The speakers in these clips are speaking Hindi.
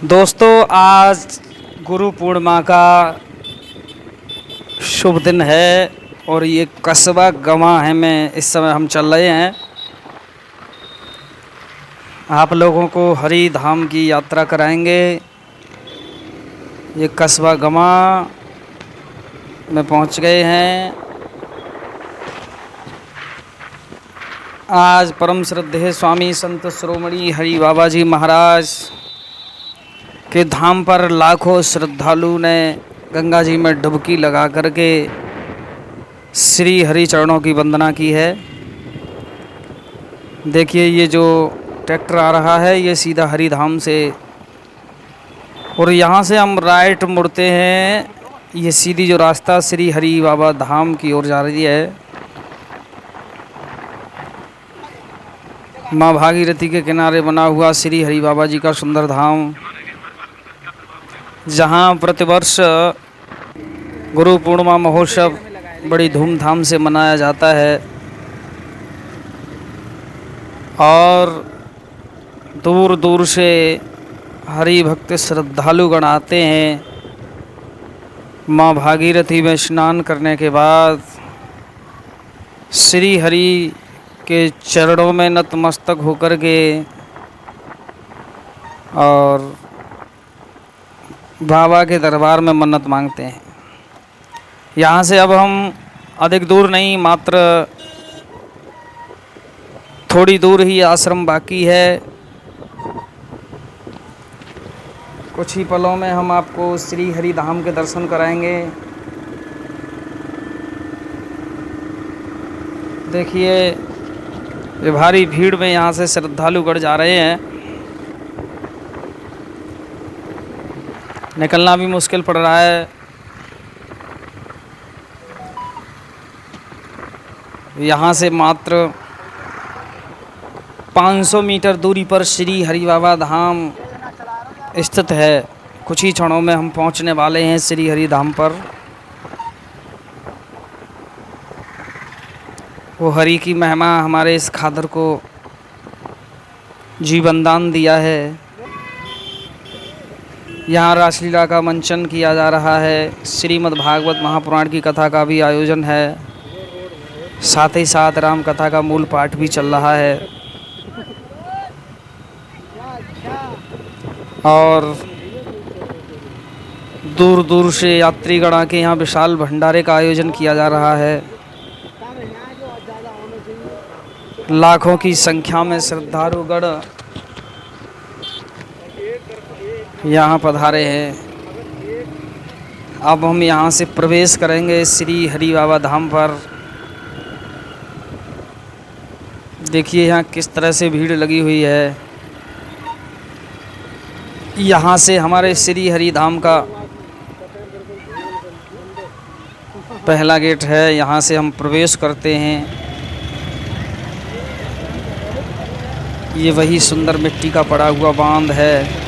दोस्तों, आज गुरु पूर्णिमा का शुभ दिन है और ये कस्बा गमा है में इस समय हम चल रहे हैं। आप लोगों को हरि धाम की यात्रा कराएंगे। ये कस्बा गमा में पहुंच गए हैं। आज परम श्रद्धेय स्वामी संत शिरोमणि हरि बाबा जी महाराज के धाम पर लाखों श्रद्धालु ने गंगा जी में डुबकी लगा करके श्री हरि चरणों की वंदना की है। देखिए, ये जो ट्रैक्टर आ रहा है ये सीधा हरि धाम से, और यहाँ से हम राइट मुड़ते हैं। ये सीधी जो रास्ता श्री हरि बाबा धाम की ओर जा रही है। माँ भागीरथी के किनारे बना हुआ श्री हरि बाबा जी का सुंदर धाम, जहाँ प्रतिवर्ष गुरु पूर्णिमा महोत्सव बड़ी धूमधाम से मनाया जाता है और दूर दूर से हरि भक्त श्रद्धालुगण आते हैं। माँ भागीरथी में स्नान करने के बाद श्री हरि के चरणों में नतमस्तक होकर के और बाबा के दरबार में मन्नत मांगते हैं। यहाँ से अब हम अधिक दूर नहीं, मात्र थोड़ी दूर ही आश्रम बाकी है। कुछ ही पलों में हम आपको श्री हरि धाम के दर्शन कराएंगे। देखिए, ये भारी भीड़ में यहाँ से श्रद्धालुगण जा रहे हैं। निकलना भी मुश्किल पड़ रहा है। यहाँ से मात्र 500 मीटर दूरी पर श्री हरि बाबा धाम स्थित है। कुछ ही क्षणों में हम पहुँचने वाले हैं श्री हरि धाम पर। वो हरि की महिमा हमारे इस खादर को जीवन दान दिया है। यहाँ रासलीला का मंचन किया जा रहा है। श्रीमद् भागवत महापुराण की कथा का भी आयोजन है। साथ ही साथ राम कथा का मूल पाठ भी चल रहा है और दूर दूर से यात्रीगण आके यहाँ विशाल भंडारे का आयोजन किया जा रहा है। लाखों की संख्या में श्रद्धालुगण यहाँ पधारे हैं। अब हम यहाँ से प्रवेश करेंगे श्री हरि बाबा धाम पर। देखिए यहाँ किस तरह से भीड़ लगी हुई है। यहाँ से हमारे श्री हरि धाम का पहला गेट है। यहाँ से हम प्रवेश करते हैं। ये वही सुंदर मिट्टी का पड़ा हुआ बांध है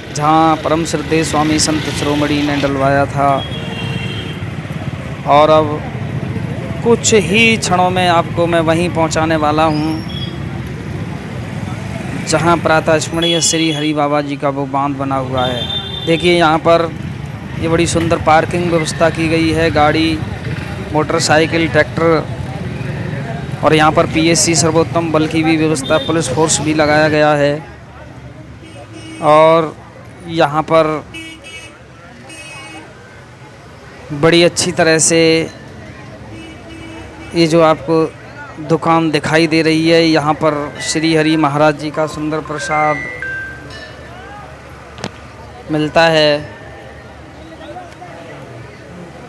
जहाँ परम श्रद्धेय स्वामी संत शिरोमणि ने डलवाया था। और अब कुछ ही क्षणों में आपको मैं वहीं पहुंचाने वाला हूं जहां प्रातः स्मरणीय श्री हरि बाबा जी का वो बांध बना हुआ है। देखिए यहाँ पर ये बड़ी सुंदर पार्किंग व्यवस्था की गई है। गाड़ी, मोटरसाइकिल, ट्रैक्टर और यहाँ पर पीएससी सर्वोत्तम बल की भी व्यवस्था, पुलिस फोर्स भी लगाया गया है। और यहाँ पर बड़ी अच्छी तरह से ये जो आपको दुकान दिखाई दे रही है, यहाँ पर श्री हरि महाराज जी का सुंदर प्रसाद मिलता है।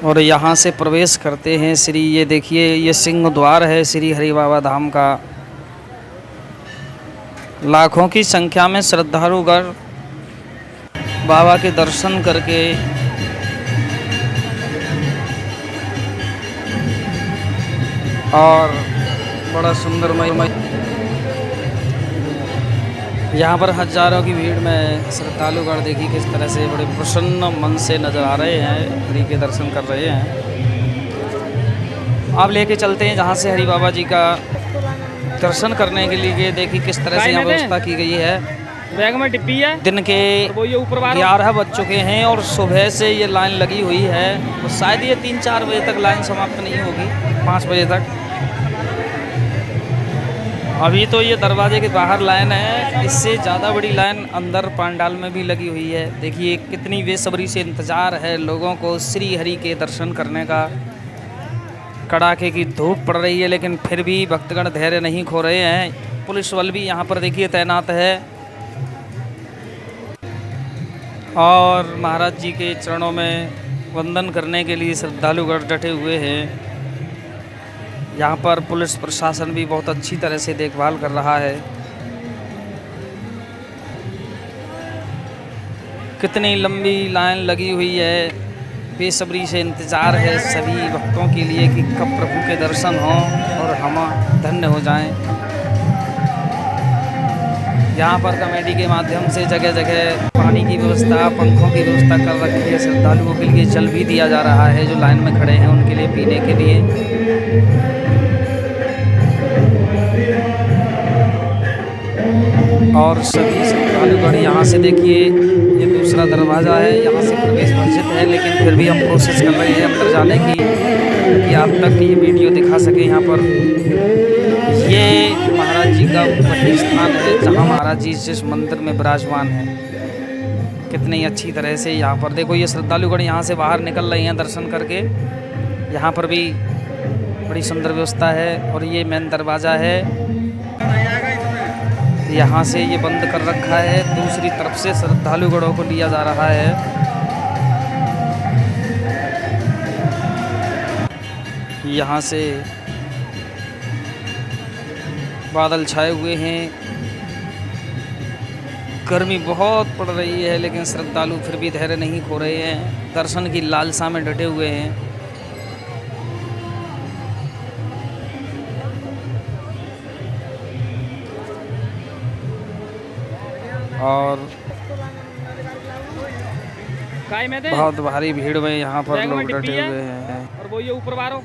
और यहाँ से प्रवेश करते हैं ये देखिए, ये सिंह द्वार है श्री हरि बाबा धाम का। लाखों की संख्या में श्रद्धालुगण बाबा के दर्शन करके और बड़ा सुंदर यहाँ पर हजारों की भीड़ में श्रद्धालुगण देखिए किस तरह से बड़े प्रसन्न मन से नज़र आ रहे हैं, हरि के दर्शन कर रहे हैं। आप लेके चलते हैं जहाँ से हरि बाबा जी का दर्शन करने के लिए। देखिए किस तरह से यहाँ व्यवस्था की गई है। बैग में डिब्बी है। दिन के वो ये ऊपर 11 बज चुके हैं और सुबह से ये लाइन लगी हुई है। तो शायद ये 3-4 बजे तक लाइन समाप्त नहीं होगी, 5 बजे तक। अभी तो ये दरवाजे के बाहर लाइन है, इससे ज़्यादा बड़ी लाइन अंदर पंडाल में भी लगी हुई है। देखिए कितनी बेसब्री से इंतज़ार है लोगों को श्री हरि के दर्शन करने का। कड़ाके की धूप पड़ रही है लेकिन फिर भी भक्तगण धैर्य नहीं खो रहे हैं। पुलिस बल भी यहाँ पर देखिए तैनात है और महाराज जी के चरणों में वंदन करने के लिए श्रद्धालुगण डटे हुए हैं। यहाँ पर पुलिस प्रशासन भी बहुत अच्छी तरह से देखभाल कर रहा है। कितनी लंबी लाइन लगी हुई है, बेसब्री से इंतज़ार है सभी भक्तों के लिए कि कब प्रभु के दर्शन हों और हम धन्य हो जाएं। यहाँ पर कमेटी के माध्यम से जगह जगह पानी की व्यवस्था, पंखों की व्यवस्था कर रखी है। श्रद्धालुओं के लिए जल भी दिया जा रहा है जो लाइन में खड़े हैं उनके लिए पीने के लिए। और सभी श्रद्धालुगण यहाँ से देखिए, ये दूसरा दरवाज़ा है, यहाँ से प्रवेश वर्जित है लेकिन फिर भी हम कोशिश कर रहे हैं अंदर जाने की कि आप तक ये वीडियो दिखा सके। यहाँ पर ये महाराज जी का वही स्थान है जहाँ महाराज जी जिस मंदिर में विराजमान है। कितनी अच्छी तरह से यहाँ पर देखो, ये श्रद्धालुगण यहाँ से बाहर निकल रहे हैं दर्शन करके। यहाँ पर भी बड़ी सुंदर व्यवस्था है और ये मेन दरवाज़ा है, यहाँ से ये बंद कर रखा है। दूसरी तरफ से श्रद्धालुगणों को लिया जा रहा है। यहाँ से बादल छाए हुए हैं, गर्मी बहुत पड़ रही है लेकिन श्रद्धालु फिर भी धैर्य नहीं खो रहे हैं, दर्शन की लालसा में डटे हुए हैं। और बहुत भारी भीड़ में यहाँ पर लोग डटे हुए हैं। और वो ये ऊपर बारो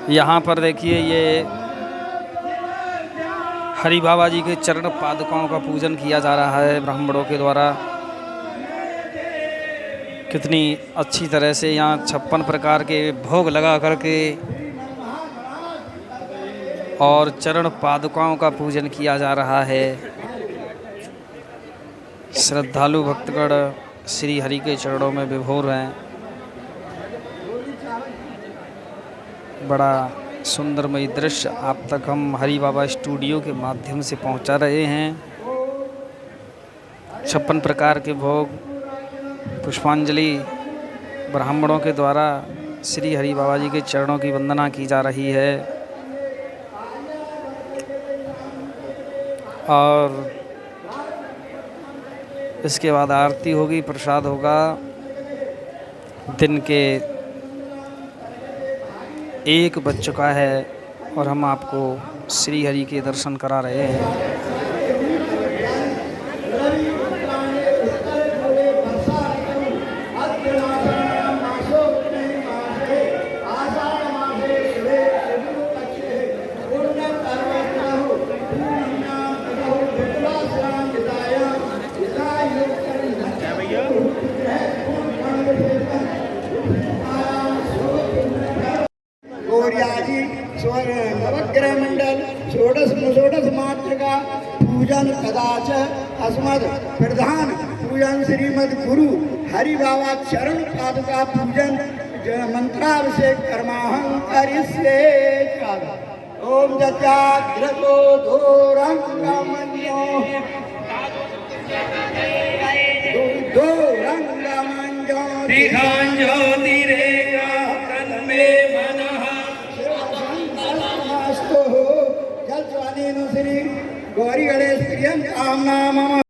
यहाँ पर देखिए ये हरि बाबा जी के चरण पादुकाओं का पूजन किया जा रहा है ब्राह्मणों के द्वारा। कितनी अच्छी तरह से यहाँ 56 प्रकार के भोग लगा करके और चरण पादुकाओं का पूजन किया जा रहा है। श्रद्धालु भक्तगण श्री हरि के चरणों में विभोर हैं। बड़ा सुंदरमय दृश्य आप तक हम हरि बाबा स्टूडियो के माध्यम से पहुंचा रहे हैं। 56 प्रकार के भोग पुष्पांजलि ब्राह्मणों के द्वारा श्री हरि बाबा जी के चरणों की वंदना की जा रही है। और इसके बाद आरती होगी, प्रसाद होगा। दिन के 1 बज चुका है और हम आपको श्री हरि के दर्शन करा रहे हैं। गौरियाजी नवग्रह मंडल षोडश मातृका पूजन कदाच अस्मद प्रधान पूजन श्रीमद गुरु हरि बाबा चरण पादुका पूजन मंत्राभिषेक कर्माहं करिष्ये। ओम जत्याग्रतो धोरंगमन्यो धोरंगमन्यो दिखांजो तिरेगा तन्मे मनः स्वाधीन श्री गौरी गणेश प्रियं कामना मम